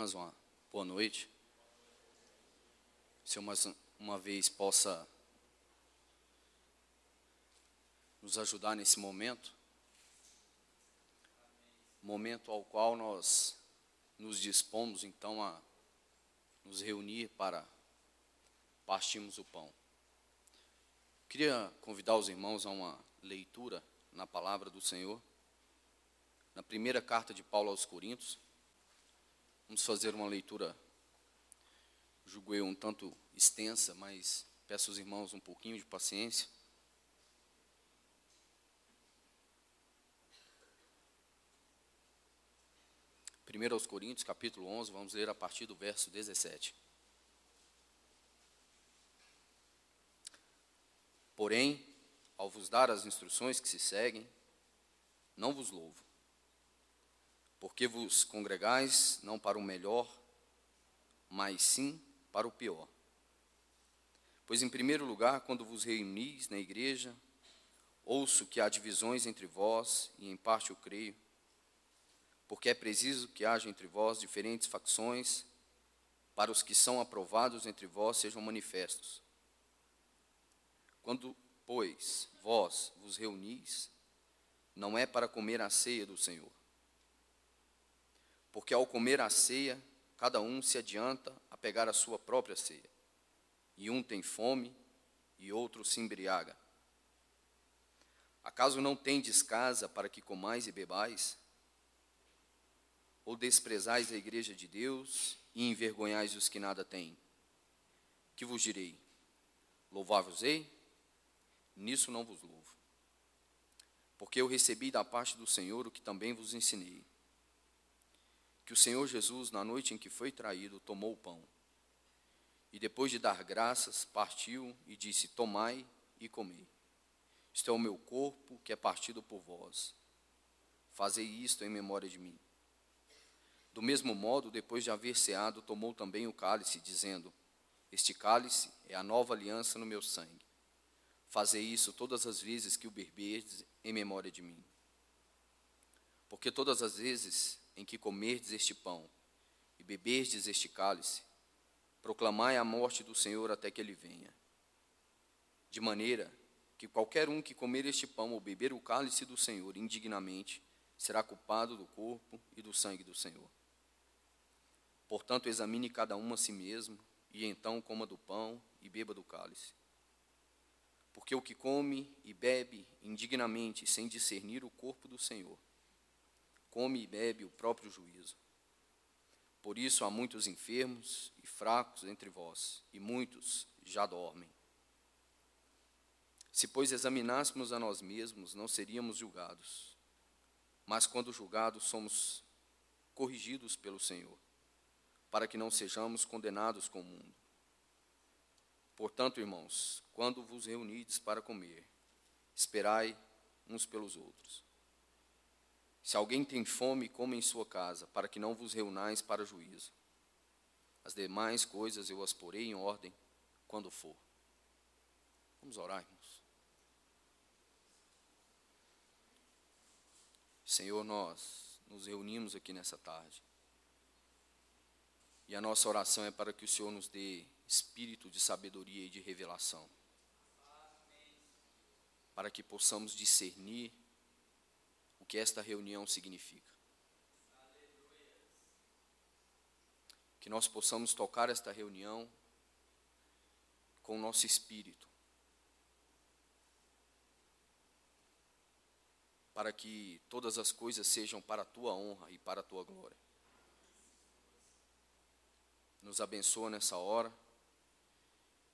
irmãs uma boa noite. Se eu mais uma vez possa nos ajudar nesse momento ao qual nós nos dispomos então a nos reunir para partirmos o pão. Queria convidar os irmãos a uma leitura na palavra do Senhor, na primeira carta de Paulo aos Coríntios. Vamos fazer uma leitura, julgo eu, um tanto extensa, mas peço aos irmãos um pouquinho de paciência. Primeiro aos Coríntios, capítulo 11, vamos ler a partir do verso 17. Porém, ao vos dar as instruções que se seguem, não vos louvo, porque vos congregais não para o melhor, mas sim para o pior. Pois, em primeiro lugar, quando vos reunis na igreja, ouço que há divisões entre vós, e em parte eu creio, porque é preciso que haja entre vós diferentes facções, para os que são aprovados entre vós sejam manifestos. Quando, pois, vós vos reunis, não é para comer a ceia do Senhor. Porque ao comer a ceia, cada um se adianta a pegar a sua própria ceia. E um tem fome, e outro se embriaga. Acaso não tendes casa para que comais e bebais? Ou desprezais a igreja de Deus e envergonhais os que nada têm? Que vos direi? Louvar-vos-ei? Nisso não vos louvo. Porque eu recebi da parte do Senhor o que também vos ensinei. Que o Senhor Jesus, na noite em que foi traído, tomou o pão. E depois de dar graças, partiu e disse: tomai e comei. Isto é o meu corpo que é partido por vós. Fazei isto em memória de mim. Do mesmo modo, depois de haver ceado, tomou também o cálice, dizendo: este cálice é a nova aliança no meu sangue. Fazei isso todas as vezes que o beberdes em memória de mim. Porque todas as vezes em que comerdes este pão e beberdes este cálice, proclamai a morte do Senhor até que ele venha. De maneira que qualquer um que comer este pão ou beber o cálice do Senhor indignamente, será culpado do corpo e do sangue do Senhor. Portanto, examine cada um a si mesmo, e então coma do pão e beba do cálice. Porque o que come e bebe indignamente, sem discernir o corpo do Senhor, come e bebe o próprio juízo. Por isso há muitos enfermos e fracos entre vós, e muitos já dormem. Se, pois, examinássemos a nós mesmos, não seríamos julgados. Mas quando julgados, somos corrigidos pelo Senhor, para que não sejamos condenados com o mundo. Portanto, irmãos, quando vos reunides para comer, esperai uns pelos outros. Se alguém tem fome, coma em sua casa, para que não vos reunais para juízo. As demais coisas eu as porei em ordem quando for. Vamos orar, irmãos. Senhor, nós nos reunimos aqui nessa tarde. E a nossa oração é para que o Senhor nos dê espírito de sabedoria e de revelação. Para que possamos discernir o que esta reunião significa. Que nós possamos tocar esta reunião com o nosso espírito. Para que todas as coisas sejam para a tua honra e para a tua glória. Nos abençoa nessa hora,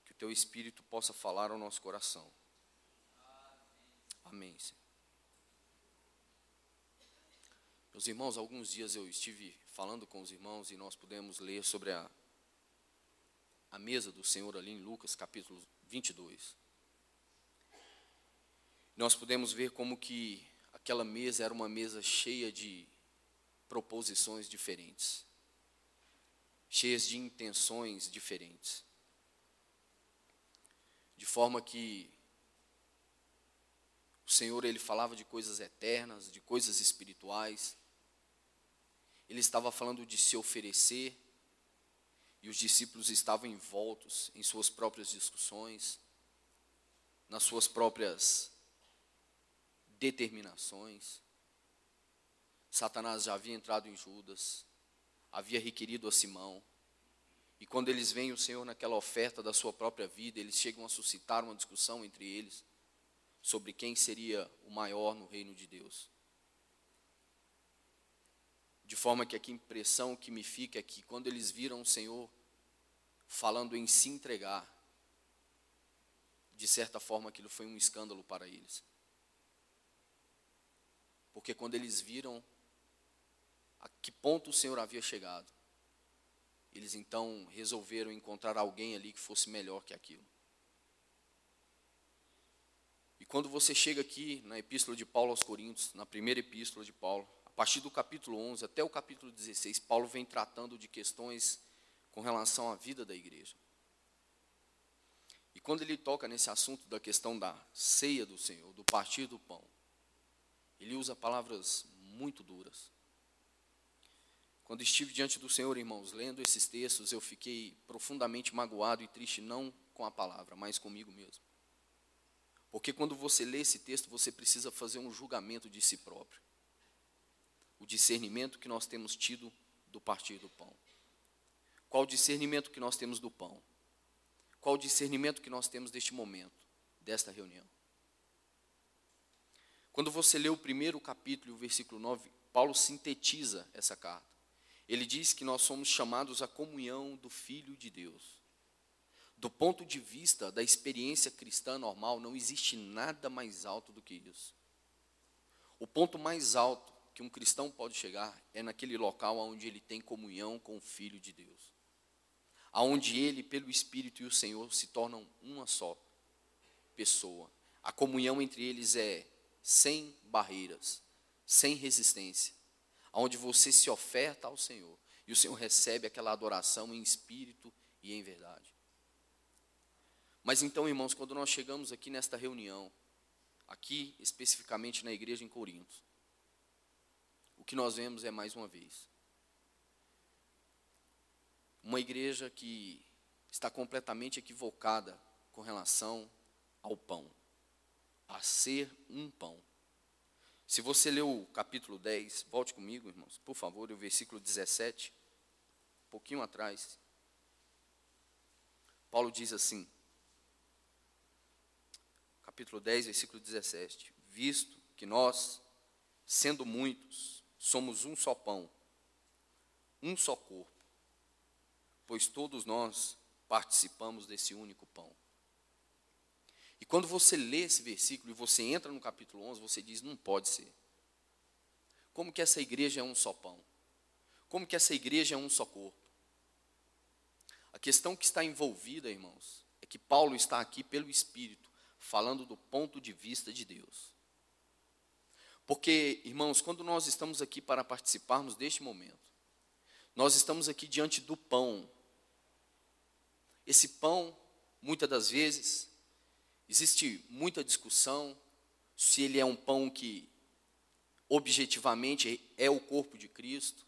que o teu Espírito possa falar ao nosso coração. Amém, Senhor. Meus irmãos, alguns dias eu estive falando com os irmãos e nós pudemos ler sobre a mesa do Senhor ali em Lucas, capítulo 22. Nós pudemos ver como que aquela mesa era uma mesa cheia de proposições diferentes, cheias de intenções diferentes. De forma que o Senhor, Ele falava de coisas eternas, de coisas espirituais. Ele estava falando de se oferecer e os discípulos estavam envoltos em suas próprias discussões, nas suas próprias determinações. Satanás já havia entrado em Judas, havia requerido a Simão, e quando eles veem o Senhor naquela oferta da sua própria vida, eles chegam a suscitar uma discussão entre eles sobre quem seria o maior no reino de Deus. De forma que a impressão que me fica é que quando eles viram o Senhor falando em se entregar, de certa forma aquilo foi um escândalo para eles. Porque quando eles viram a que ponto o Senhor havia chegado, eles então resolveram encontrar alguém ali que fosse melhor que aquilo. E quando você chega aqui na epístola de Paulo aos Coríntios, na primeira epístola de Paulo, a partir do capítulo 11 até o capítulo 16, Paulo vem tratando de questões com relação à vida da igreja. E quando ele toca nesse assunto da questão da ceia do Senhor, do partir do pão, ele usa palavras muito duras. Quando estive diante do Senhor, irmãos, lendo esses textos, eu fiquei profundamente magoado e triste, não com a palavra, mas comigo mesmo. Porque quando você lê esse texto, você precisa fazer um julgamento de si próprio. O discernimento que nós temos tido do partir do pão. Qual o discernimento que nós temos do pão? Qual o discernimento que nós temos deste momento, desta reunião? Quando você lê o primeiro capítulo e o versículo 9, Paulo sintetiza essa carta. Ele diz que nós somos chamados à comunhão do Filho de Deus. Do ponto de vista da experiência cristã normal, não existe nada mais alto do que isso. O ponto mais alto que um cristão pode chegar é naquele local onde ele tem comunhão com o Filho de Deus. Aonde ele, pelo Espírito e o Senhor, se tornam uma só pessoa. A comunhão entre eles é sem barreiras, sem resistência. Onde você se oferta ao Senhor e o Senhor recebe aquela adoração em espírito e em verdade. Mas então, irmãos, quando nós chegamos aqui nesta reunião, aqui especificamente na igreja em Corinto, o que nós vemos é mais uma vez uma igreja que está completamente equivocada com relação ao pão, a ser um pão. Se você leu o capítulo 10, volte comigo, irmãos, por favor, o versículo 17, um pouquinho atrás. Paulo diz assim, capítulo 10, versículo 17, visto que nós, sendo muitos, somos um só pão, um só corpo, pois todos nós participamos desse único pão. E quando você lê esse versículo e você entra no capítulo 11, você diz, não pode ser. Como que essa igreja é um só pão? Como que essa igreja é um só corpo? A questão que está envolvida, irmãos, é que Paulo está aqui pelo Espírito, falando do ponto de vista de Deus. Porque, irmãos, quando nós estamos aqui para participarmos deste momento, nós estamos aqui diante do pão. Esse pão, muitas das vezes, existe muita discussão se ele é um pão que objetivamente é o corpo de Cristo,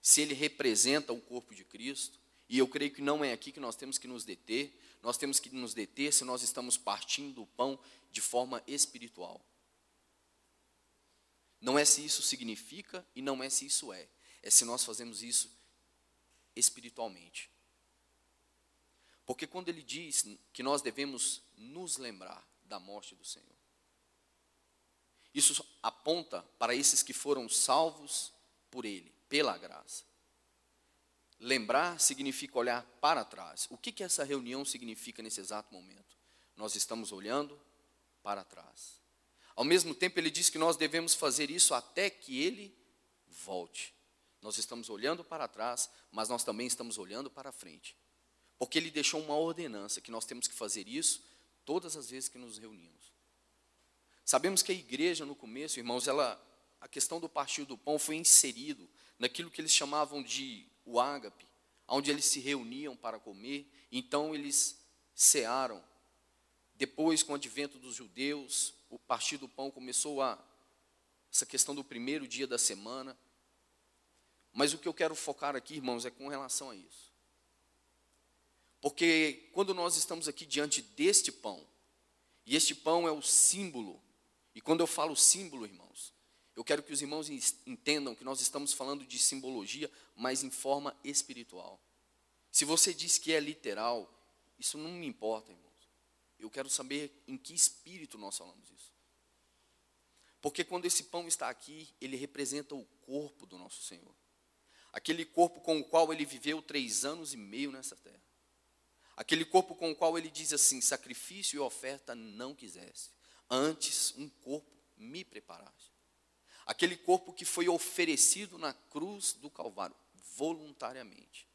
se ele representa o corpo de Cristo, e eu creio que não é aqui que nós temos que nos deter, nós temos que nos deter se nós estamos partindo do pão de forma espiritual. Não é se isso significa e não é se isso é se nós fazemos isso espiritualmente. Porque quando ele diz que nós devemos nos lembrar da morte do Senhor, isso aponta para esses que foram salvos por Ele, pela graça. Lembrar significa olhar para trás. O que essa reunião significa nesse exato momento? Nós estamos olhando para trás. Ao mesmo tempo, ele diz que nós devemos fazer isso até que Ele volte. Nós estamos olhando para trás, mas nós também estamos olhando para frente. Porque Ele deixou uma ordenança que nós temos que fazer isso todas as vezes que nos reunimos. Sabemos que a igreja, no começo, irmãos, a questão do partir do pão foi inserido naquilo que eles chamavam de o ágape, onde eles se reuniam para comer, então eles cearam. Depois, com o advento dos judeus, o partir do pão começou essa questão do primeiro dia da semana. Mas o que eu quero focar aqui, irmãos, é com relação a isso. Porque quando nós estamos aqui diante deste pão, e este pão é o símbolo, e quando eu falo símbolo, irmãos, eu quero que os irmãos entendam que nós estamos falando de simbologia, mas em forma espiritual. Se você diz que é literal, isso não me importa, irmãos. Eu quero saber em que espírito nós falamos isso. Porque quando esse pão está aqui, ele representa o corpo do nosso Senhor. Aquele corpo com o qual ele viveu 3 anos e meio nessa terra. Aquele corpo com o qual ele diz assim: sacrifício e oferta não quisesse, antes um corpo me preparaste. Aquele corpo que foi oferecido na cruz do Calvário, voluntariamente.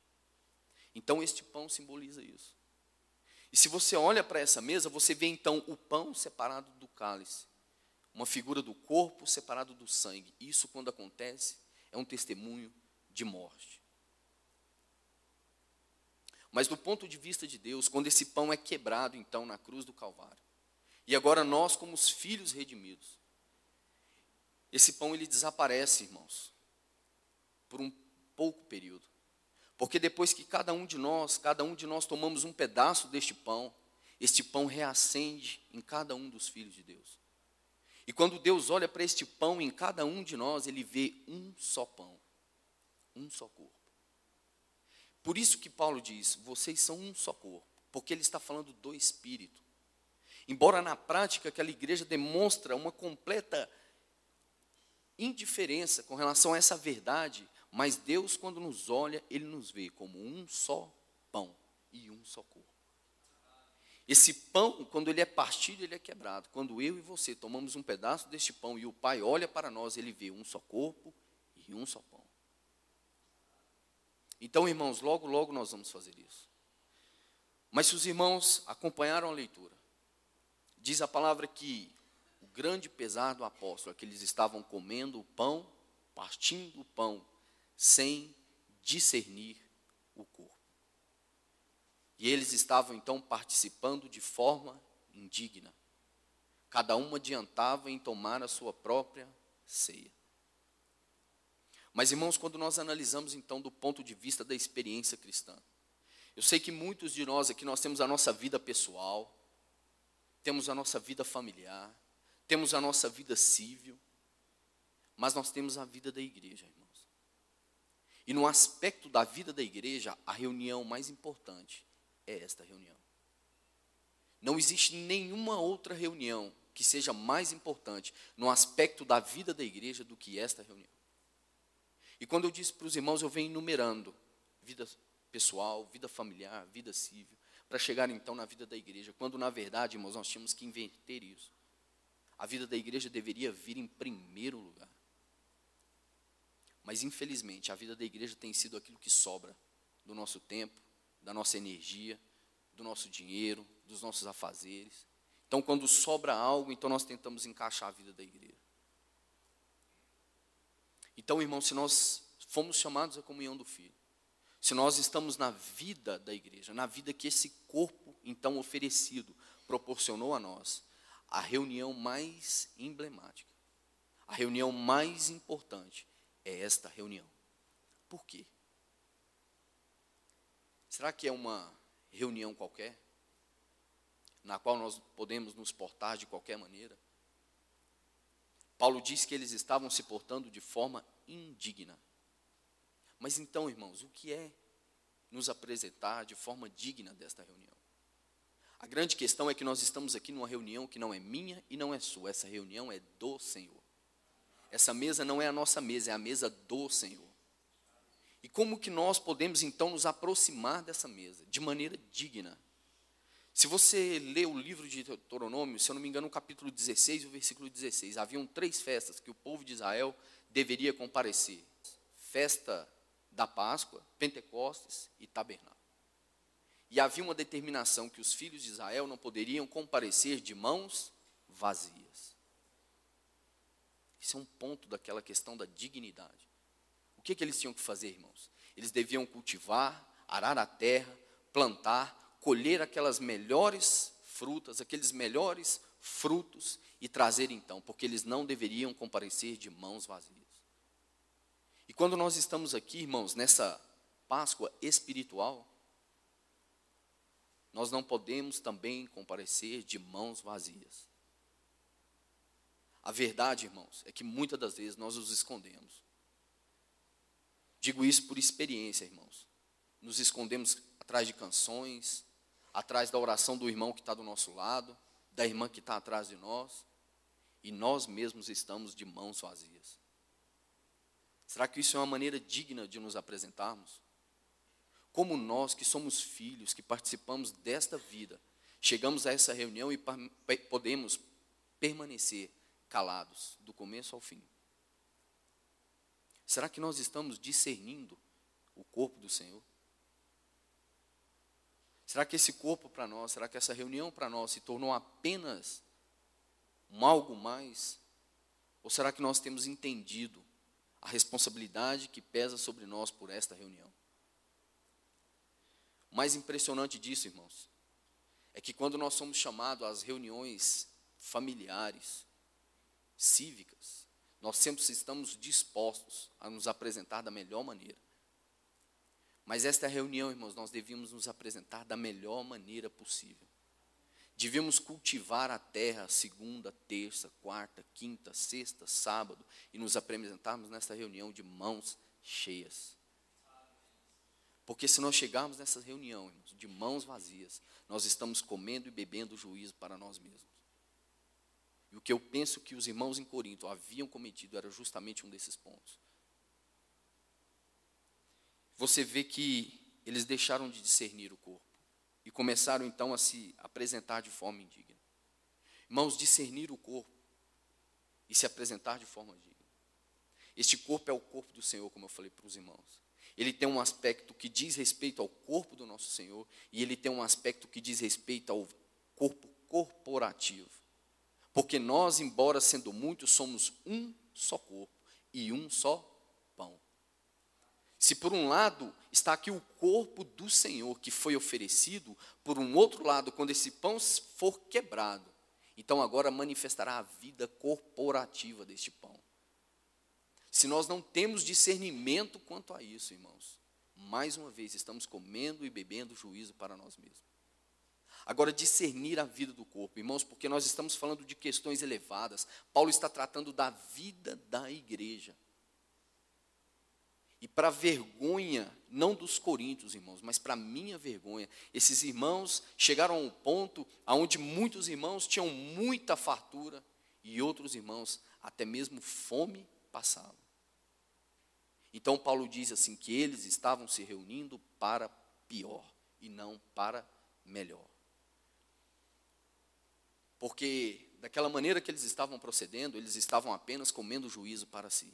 Então este pão simboliza isso. E se você olha para essa mesa, você vê então o pão separado do cálice. Uma figura do corpo separado do sangue. Isso, quando acontece, é um testemunho de morte. Mas do ponto de vista de Deus, quando esse pão é quebrado, então, na cruz do Calvário, e agora nós, como os filhos redimidos, esse pão ele desaparece, irmãos, por um pouco período. Porque depois que cada um de nós tomamos um pedaço deste pão, este pão reacende em cada um dos filhos de Deus. E quando Deus olha para este pão em cada um de nós, ele vê um só pão, um só corpo. Por isso que Paulo diz, vocês são um só corpo, porque ele está falando do Espírito. Embora na prática aquela igreja demonstra uma completa indiferença com relação a essa verdade, mas Deus, quando nos olha, ele nos vê como um só pão e um só corpo. Esse pão, quando ele é partido, ele é quebrado. Quando eu e você tomamos um pedaço deste pão e o Pai olha para nós, ele vê um só corpo e um só pão. Então, irmãos, logo, logo nós vamos fazer isso. Mas se os irmãos acompanharam a leitura, diz a palavra que o grande pesar do apóstolo é que eles estavam comendo o pão, partindo o pão, sem discernir o corpo. E eles estavam, então, participando de forma indigna. Cada um adiantava em tomar a sua própria ceia. Mas, irmãos, quando nós analisamos, então, do ponto de vista da experiência cristã, eu sei que muitos de nós aqui, nós temos a nossa vida pessoal, temos a nossa vida familiar, temos a nossa vida civil, mas nós temos a vida da igreja, irmãos. E no aspecto da vida da igreja, a reunião mais importante é esta reunião. Não existe nenhuma outra reunião que seja mais importante no aspecto da vida da igreja do que esta reunião. E quando eu disse para os irmãos, eu venho enumerando vida pessoal, vida familiar, vida civil, para chegar então na vida da igreja, quando na verdade, irmãos, nós tínhamos que inverter isso. A vida da igreja deveria vir em primeiro lugar. Mas infelizmente a vida da igreja tem sido aquilo que sobra do nosso tempo, da nossa energia, do nosso dinheiro, dos nossos afazeres. Então, quando sobra algo, então nós tentamos encaixar a vida da igreja. Então, irmão, se nós fomos chamados à comunhão do Filho, se nós estamos na vida da igreja, na vida que esse corpo, então, oferecido, proporcionou a nós, a reunião mais emblemática, a reunião mais importante é esta reunião. Por quê? Será que é uma reunião qualquer, na qual nós podemos nos portar de qualquer maneira? Paulo diz que eles estavam se portando de forma indigna. Mas então, irmãos, o que é nos apresentar de forma digna desta reunião? A grande questão é que nós estamos aqui numa reunião que não é minha e não é sua. Essa reunião é do Senhor. Essa mesa não é a nossa mesa, é a mesa do Senhor. E como que nós podemos, então, nos aproximar dessa mesa de maneira digna? Se você lê o livro de Deuteronômio, se eu não me engano, no capítulo 16 e o versículo 16, haviam 3 festas que o povo de Israel deveria comparecer. Festa da Páscoa, Pentecostes e Tabernáculo. E havia uma determinação que os filhos de Israel não poderiam comparecer de mãos vazias. Isso é um ponto daquela questão da dignidade. O que eles tinham que fazer, irmãos? Eles deviam cultivar, arar a terra, plantar, colher aquelas melhores frutas, aqueles melhores frutos e trazer então, porque eles não deveriam comparecer de mãos vazias. E quando nós estamos aqui, irmãos, nessa Páscoa espiritual, nós não podemos também comparecer de mãos vazias. A verdade, irmãos, é que muitas das vezes nós nos escondemos. Digo isso por experiência, irmãos. Nos escondemos atrás de canções, atrás da oração do irmão que está do nosso lado, da irmã que está atrás de nós, e nós mesmos estamos de mãos vazias. Será que isso é uma maneira digna de nos apresentarmos? Como nós que somos filhos, que participamos desta vida, chegamos a essa reunião e podemos permanecer calados, do começo ao fim? Será que nós estamos discernindo o corpo do Senhor? Será que esse corpo para nós, será que essa reunião para nós se tornou apenas algo mais? Ou será que nós temos entendido a responsabilidade que pesa sobre nós por esta reunião? O mais impressionante disso, irmãos, é que quando nós somos chamados às reuniões familiares, cívicas, nós sempre estamos dispostos a nos apresentar da melhor maneira. Mas esta reunião, irmãos, nós devíamos nos apresentar da melhor maneira possível. Devíamos cultivar a terra segunda, terça, quarta, quinta, sexta, sábado, e nos apresentarmos nesta reunião de mãos cheias. Porque se nós chegarmos nessa reunião, irmãos, de mãos vazias, nós estamos comendo e bebendo juízo para nós mesmos. E o que eu penso que os irmãos em Corinto haviam cometido era justamente um desses pontos. Você vê que eles deixaram de discernir o corpo e começaram então a se apresentar de forma indigna. Irmãos, discernir o corpo e se apresentar de forma digna. Este corpo é o corpo do Senhor, como eu falei para os irmãos. Ele tem um aspecto que diz respeito ao corpo do nosso Senhor e ele tem um aspecto que diz respeito ao corpo corporativo. Porque nós, embora sendo muitos, somos um só corpo e um só pão. Se por um lado está aqui o corpo do Senhor que foi oferecido, por um outro lado, quando esse pão for quebrado, então agora manifestará a vida corporativa deste pão. Se nós não temos discernimento quanto a isso, irmãos, mais uma vez estamos comendo e bebendo juízo para nós mesmos. Agora, discernir a vida do corpo, irmãos, porque nós estamos falando de questões elevadas. Paulo está tratando da vida da igreja. E para a vergonha, não dos coríntios, irmãos, mas para a minha vergonha, esses irmãos chegaram a um ponto onde muitos irmãos tinham muita fartura e outros irmãos até mesmo fome passavam. Então Paulo diz assim que eles estavam se reunindo para pior e não para melhor. Porque daquela maneira que eles estavam procedendo, eles estavam apenas comendo juízo para si.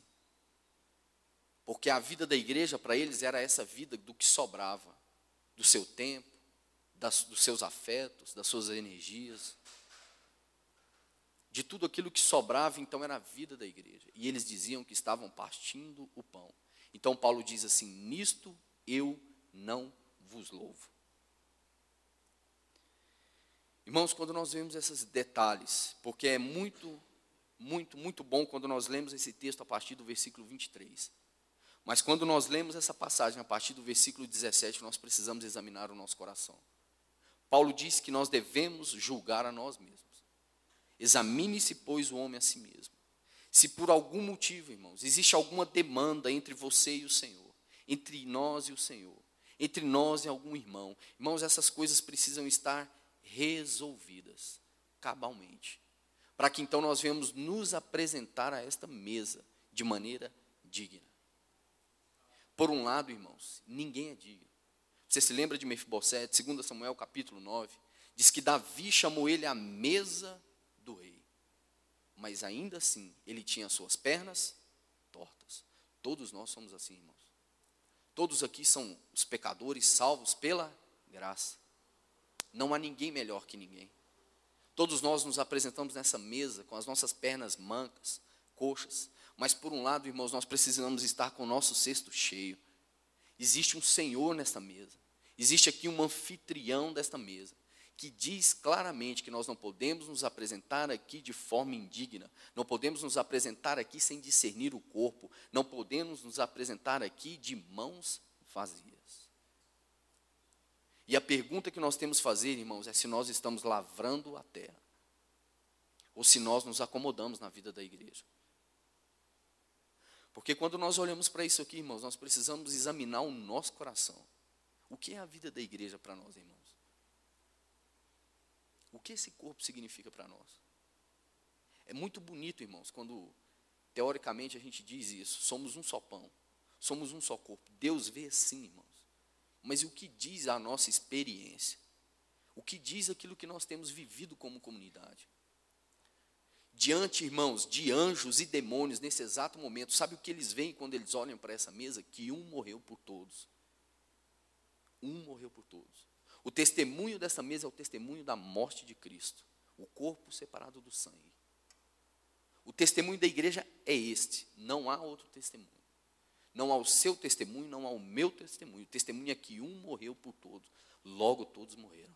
Porque a vida da igreja para eles era essa vida do que sobrava, do seu tempo, dos seus afetos, das suas energias. De tudo aquilo que sobrava, então, era a vida da igreja. E eles diziam que estavam partindo o pão. Então Paulo diz assim: nisto eu não vos louvo. Irmãos, quando nós vemos esses detalhes, porque é muito, muito, muito bom quando nós lemos esse texto a partir do versículo 23. Mas quando nós lemos essa passagem a partir do versículo 17, nós precisamos examinar o nosso coração. Paulo diz que nós devemos julgar a nós mesmos. Examine-se, pois, o homem a si mesmo. Se por algum motivo, irmãos, existe alguma demanda entre você e o Senhor, entre nós e o Senhor, entre nós e algum irmão, irmãos, essas coisas precisam estar resolvidas cabalmente, para que então nós venhamos nos apresentar a esta mesa de maneira digna. Por um lado, irmãos, ninguém é digno. Você se lembra de Mefibosete, 2 Samuel capítulo 9, diz que Davi chamou ele à mesa do rei, mas ainda assim ele tinha suas pernas tortas. Todos nós somos assim, irmãos. Todos aqui são os pecadores salvos pela graça. Não há ninguém melhor que ninguém. Todos nós nos apresentamos nessa mesa com as nossas pernas mancas, coxas. Mas por um lado, irmãos, nós precisamos estar com o nosso cesto cheio. Existe um Senhor nesta mesa. Existe aqui um anfitrião desta mesa, que diz claramente que nós não podemos nos apresentar aqui de forma indigna. Não podemos nos apresentar aqui sem discernir o corpo. Não podemos nos apresentar aqui de mãos vazias. E a pergunta que nós temos que fazer, irmãos, é se nós estamos lavrando a terra, ou se nós nos acomodamos na vida da igreja. Porque quando nós olhamos para isso aqui, irmãos, nós precisamos examinar o nosso coração. O que é a vida da igreja para nós, irmãos? O que esse corpo significa para nós? É muito bonito, irmãos, quando teoricamente a gente diz isso. Somos um só pão, somos um só corpo. Deus vê assim, irmãos. Mas o que diz a nossa experiência? O que diz aquilo que nós temos vivido como comunidade? Diante, irmãos, de anjos e demônios, nesse exato momento, sabe o que eles veem quando eles olham para essa mesa? Que um morreu por todos. Um morreu por todos. O testemunho dessa mesa é o testemunho da morte de Cristo. O corpo separado do sangue. O testemunho da igreja é este. Não há outro testemunho. Não há o seu testemunho, não há o meu testemunho. O testemunho é que um morreu por todos. Logo todos morreram.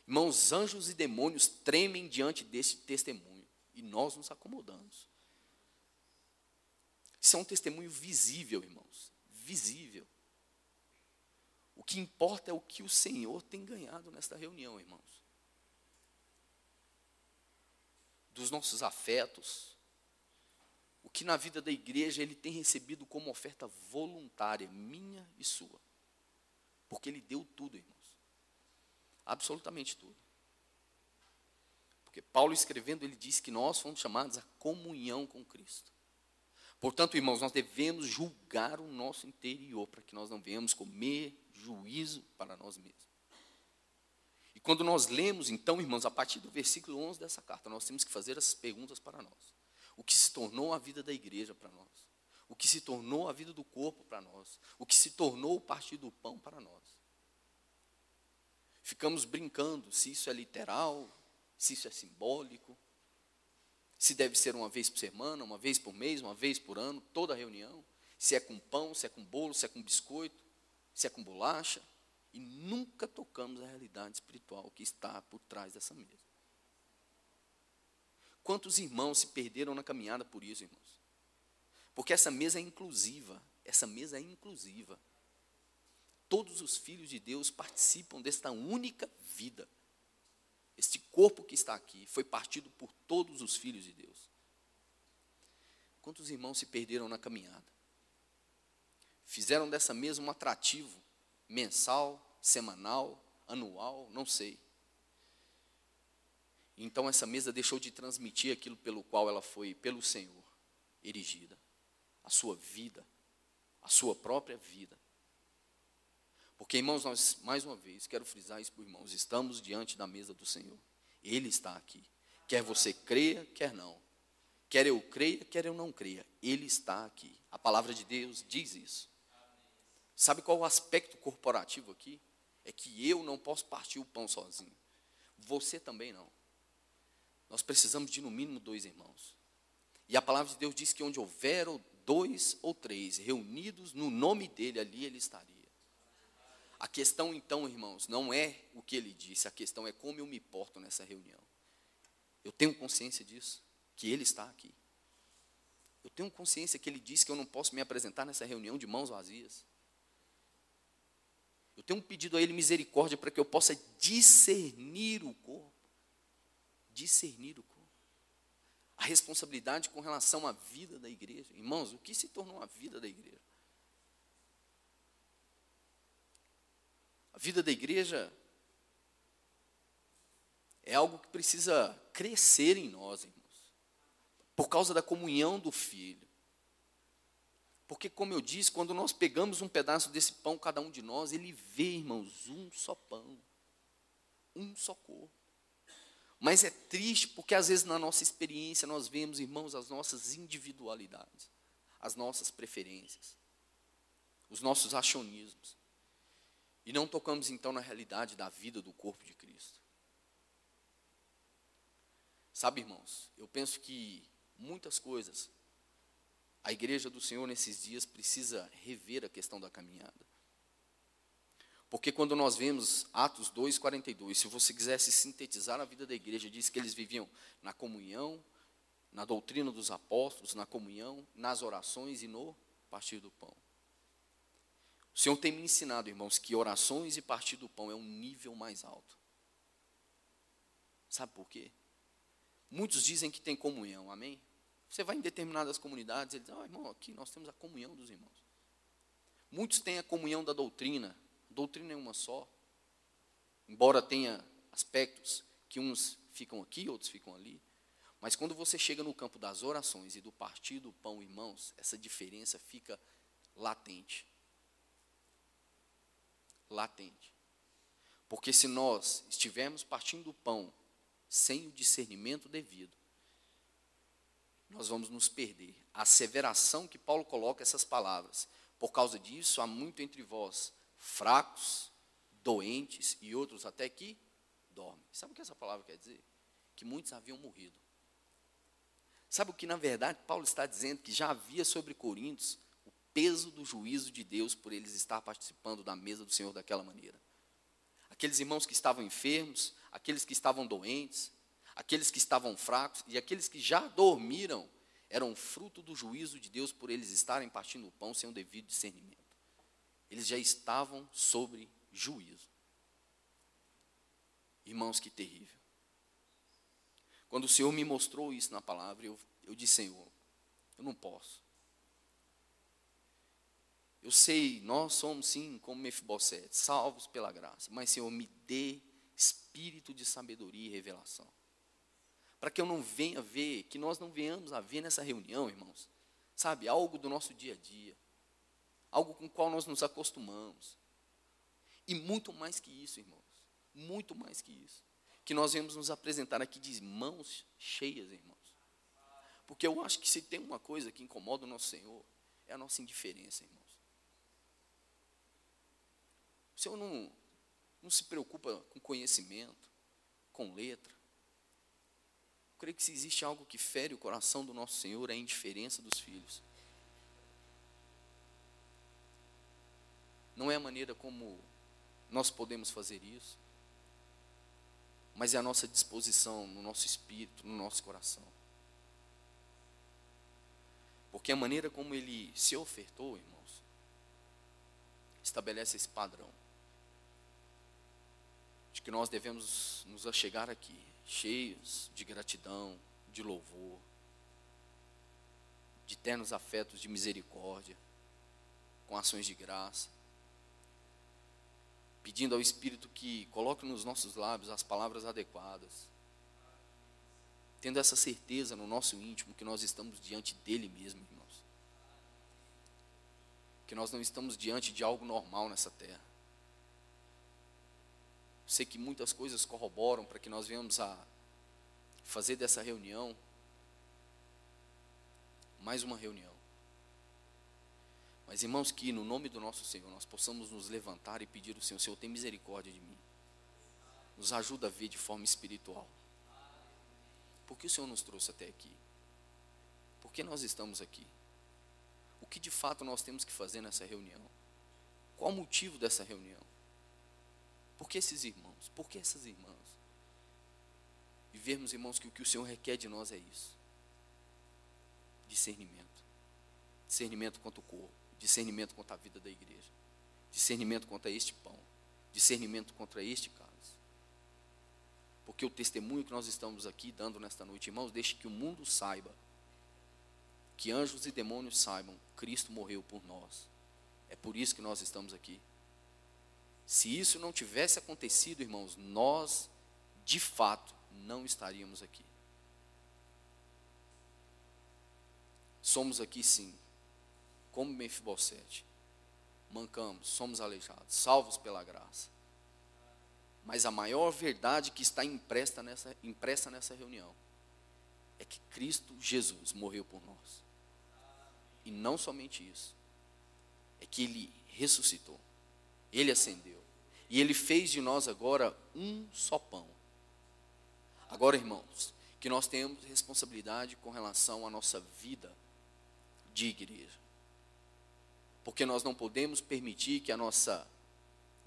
Irmãos, anjos e demônios tremem diante desse testemunho. E nós nos acomodamos. Isso é um testemunho visível, irmãos. Visível. O que importa é o que o Senhor tem ganhado nesta reunião, irmãos. Dos nossos afetos. O que na vida da igreja ele tem recebido como oferta voluntária, minha e sua. Porque ele deu tudo, irmãos. Absolutamente tudo. Porque Paulo escrevendo, ele diz que nós fomos chamados a comunhão com Cristo. Portanto, irmãos, nós devemos julgar o nosso interior, para que nós não venhamos comer juízo para nós mesmos. E quando nós lemos, então, irmãos, a partir do versículo 11 dessa carta, nós temos que fazer essas perguntas para nós. O que se tornou a vida da igreja para nós? O que se tornou a vida do corpo para nós? O que se tornou o partir do pão para nós? Ficamos brincando se isso é literal, se isso é simbólico, se deve ser uma vez por semana, uma vez por mês, uma vez por ano, toda reunião, se é com pão, se é com bolo, se é com biscoito, se é com bolacha, e nunca tocamos a realidade espiritual que está por trás dessa mesa. Quantos irmãos se perderam na caminhada por isso, irmãos? Porque essa mesa é inclusiva, Todos os filhos de Deus participam desta única vida. Este corpo que está aqui foi partido por todos os filhos de Deus. Quantos irmãos se perderam na caminhada? Fizeram dessa mesa um atrativo mensal, semanal, anual, não sei. Então essa mesa deixou de transmitir aquilo pelo qual ela foi, pelo Senhor, erigida. A sua vida, a sua própria vida. Porque, irmãos, nós, mais uma vez, quero frisar isso para os irmãos, estamos diante da mesa do Senhor. Ele está aqui. Quer você creia, quer não. Quer eu creia, quer eu não creia. Ele está aqui. A palavra de Deus diz isso. Sabe qual o aspecto corporativo aqui? É que eu não posso partir o pão sozinho. Você também não. Nós precisamos de, no mínimo, 2 irmãos. E a palavra de Deus diz que onde houver 2 ou 3 reunidos no nome dele, ali ele estaria. A questão, então, irmãos, não é o que ele disse, a questão é como eu me porto nessa reunião. Eu tenho consciência disso, que ele está aqui. Eu tenho consciência que ele disse que eu não posso me apresentar nessa reunião de mãos vazias. Eu tenho pedido a ele misericórdia para que eu possa discernir o corpo. Discernir o corpo. A responsabilidade com relação à vida da igreja. Irmãos, o que se tornou a vida da igreja? A vida da igreja é algo que precisa crescer em nós, irmãos. Por causa da comunhão do Filho. Porque, como eu disse, quando nós pegamos um pedaço desse pão, cada um de nós, ele vê, irmãos, um só pão. Um só corpo. Mas é triste porque, às vezes, na nossa experiência, nós vemos, irmãos, as nossas individualidades. As nossas preferências. Os nossos acionismos. E não tocamos, então, na realidade da vida do corpo de Cristo. Sabe, irmãos, eu penso que muitas coisas, a igreja do Senhor, nesses dias, precisa rever a questão da caminhada. Porque quando nós vemos Atos 2:42, se você quisesse sintetizar a vida da igreja, diz que eles viviam na comunhão, na doutrina dos apóstolos, na comunhão, nas orações e no partir do pão. O Senhor tem me ensinado, irmãos, que orações e partir do pão é um nível mais alto. Sabe por quê? Muitos dizem que tem comunhão, amém? Você vai em determinadas comunidades, eles dizem, irmão, aqui nós temos a comunhão dos irmãos. Muitos têm a comunhão da doutrina, a doutrina é uma só. Embora tenha aspectos que uns ficam aqui, outros ficam ali. Mas quando você chega no campo das orações e do partir do pão, irmãos, essa diferença fica latente. Latente. Porque se nós estivermos partindo do pão sem o discernimento devido, nós vamos nos perder. A asseveração que Paulo coloca essas palavras, por causa disso, há muito entre vós fracos, doentes e outros até que dormem. Sabe o que essa palavra quer dizer? Que muitos haviam morrido. Sabe o que, na verdade, Paulo está dizendo? Que já havia sobre Coríntios o peso do juízo de Deus por eles estar participando da mesa do Senhor daquela maneira. Aqueles irmãos que estavam enfermos, aqueles que estavam doentes, aqueles que estavam fracos e aqueles que já dormiram, eram fruto do juízo de Deus por eles estarem partindo o pão sem o devido discernimento. Eles já estavam sobre juízo. Irmãos, que terrível. Quando o Senhor me mostrou isso na palavra, eu disse, Senhor, eu não posso. Eu sei, nós somos sim, como Mefibosete, salvos pela graça, mas Senhor, me dê espírito de sabedoria e revelação. Para que eu não venha ver, que nós não venhamos a ver nessa reunião, irmãos, sabe, algo do nosso dia a dia, algo com o qual nós nos acostumamos. E muito mais que isso, irmãos, muito mais que isso, que nós vamos nos apresentar aqui de mãos cheias, irmãos. Porque eu acho que se tem uma coisa que incomoda o nosso Senhor, é a nossa indiferença, irmãos. O Senhor não se preocupa com conhecimento, com letra. Eu creio que se existe algo que fere o coração do nosso Senhor, é a indiferença dos filhos. Não é a maneira como nós podemos fazer isso, mas é a nossa disposição no nosso espírito, no nosso coração. Porque a maneira como ele se ofertou, irmãos, estabelece esse padrão de que nós devemos nos achegar aqui, cheios de gratidão, de louvor, de ternos afetos de misericórdia, com ações de graça, pedindo ao Espírito que coloque nos nossos lábios as palavras adequadas, tendo essa certeza no nosso íntimo que nós estamos diante dele mesmo, irmãos. Que nós não estamos diante de algo normal nessa terra. Sei que muitas coisas corroboram para que nós venhamos a fazer dessa reunião mais uma reunião. Mas, irmãos, que no nome do nosso Senhor nós possamos nos levantar e pedir ao Senhor, Senhor, tem misericórdia de mim. Nos ajuda a ver de forma espiritual. Por que o Senhor nos trouxe até aqui? Por que nós estamos aqui? O que de fato nós temos que fazer nessa reunião? Qual o motivo dessa reunião? Por que esses irmãos? Por que essas irmãs? E vermos, irmãos, que o que o Senhor requer de nós é isso. Discernimento. Discernimento quanto o corpo. Discernimento quanto a vida da igreja. Discernimento quanto a este pão. Discernimento contra este cálice. Porque o testemunho que nós estamos aqui dando nesta noite, irmãos, deixe que o mundo saiba, que anjos e demônios saibam, Cristo morreu por nós. É por isso que nós estamos aqui. Se isso não tivesse acontecido, irmãos, nós, de fato, não estaríamos aqui. Somos aqui sim, como Mefibosete. Mancamos, somos aleijados, salvos pela graça. Mas a maior verdade que está impressa nessa reunião é que Cristo Jesus morreu por nós. E não somente isso, é que Ele ressuscitou, Ele ascendeu, e Ele fez de nós agora um só pão. Agora, irmãos, que nós tenhamos responsabilidade com relação à nossa vida de igreja, porque nós não podemos permitir que a nossa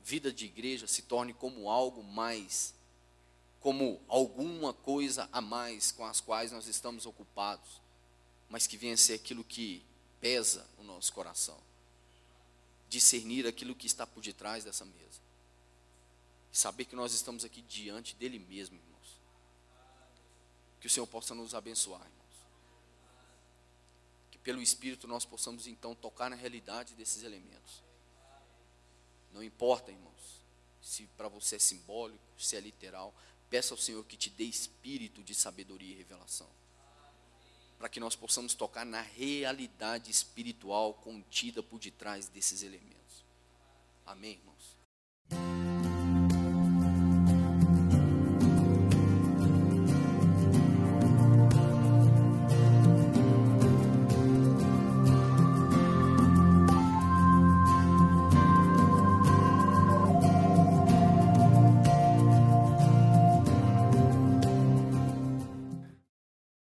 vida de igreja se torne como algo mais, como alguma coisa a mais com as quais nós estamos ocupados, mas que venha a ser aquilo que pesa no nosso coração. discernir aquilo que está por detrás dessa mesa. Saber que nós estamos aqui diante dele mesmo, irmãos. Que o Senhor possa nos abençoar, irmãos. Que pelo Espírito nós possamos então tocar na realidade desses elementos. Não importa, irmãos, se para você é simbólico, se é literal, peça ao Senhor que te dê espírito de sabedoria e revelação. Para que nós possamos tocar na realidade espiritual contida por detrás desses elementos. Amém, irmãos?